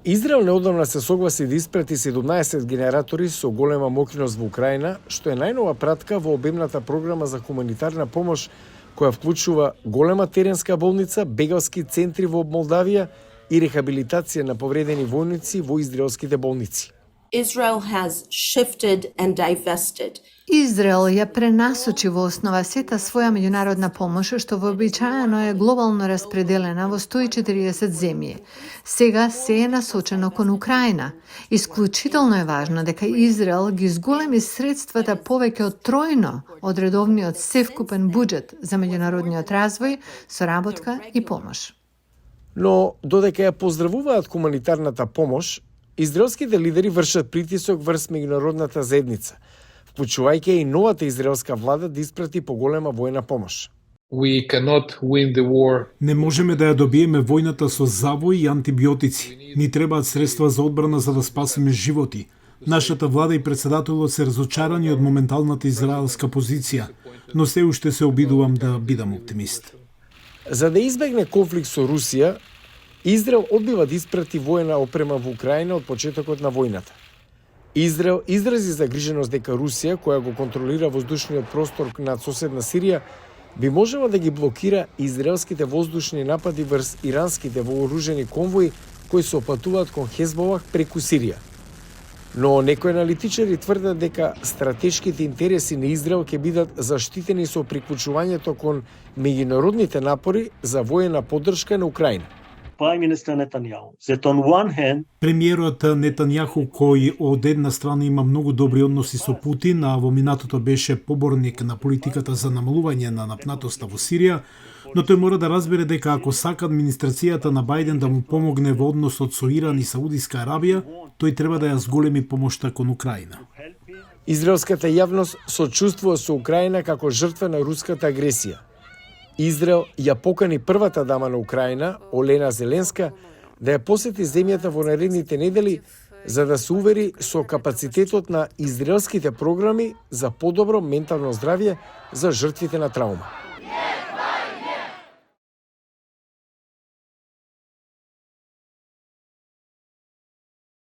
Израел неодамна се согласи да испрати 17 генератори со голема мокриност во Украина, што е најнова пратка во обемната програма за хуманитарна помош која вклучува голема теренска болница, бегалски центри во Молдавија и рехабилитација на повредени војници во израелските болници. Israel has shifted and divested. Израел ја пренасочи во основа сета своја меѓународна помош, што вообичаено е глобално распределена во 140 земји. Сега се е насочено кон Украина. Исклучително е важно дека Израел ги зголеми средствата повеќе од тројно од редовниот севкупен буџет за меѓународниот развој, соработка и помош. Но додека ја поздравуваат хуманитарната помош, израелските лидери вршат притисок врз меѓународната заедница, вклучувајќи и новата израелска влада да испрати поголема војна помош. We cannot win the war. Не можеме да ја добиеме војната со завои и антибиотици. Ни требаат средства за одбрана за да спасиме животи. Нашата влада и председателот се разочарани од моменталната израелска позиција, но се уште се обидувам да бидам оптимист. За да избегне конфликт со Русија, Израел одбива да испрати војна опрема во Украина од почетокот на војната. Израел изрази загриженост дека Русија, која го контролира воздушниот простор над соседна Сирија, би можела да ги блокира израелските воздушни напади врз иранските вооружени конвои кои се опатуваат кон Хезболах преку Сирија. Но некои аналитичари тврдат дека стратешките интереси на Израел ќе бидат заштитени со приклучувањето кон меѓународните напори за воена поддршка на Украина. Prime Minister Netanyahu, that on one hand Премиерот Нетањаху, кој од една страна има многу добри односи со Путин, а во минатото беше поборник на политиката за намалување на напнатоста во Сирија, но тој мора да разбере дека ако сака администрацијата на Бајден да му помогне во односот со Иран и Саудиска Арабија, тој треба да ја зголеми помошта кон Украина. Израелската јавност сочувствува со Украина како жртва на руската агресија. Израел ја покани првата дама на Украина, Олена Зеленска, да ја посети земјата во наредните недели за да се увери со капацитетот на израелските програми за подобро ментално здравје за жртвите на траума.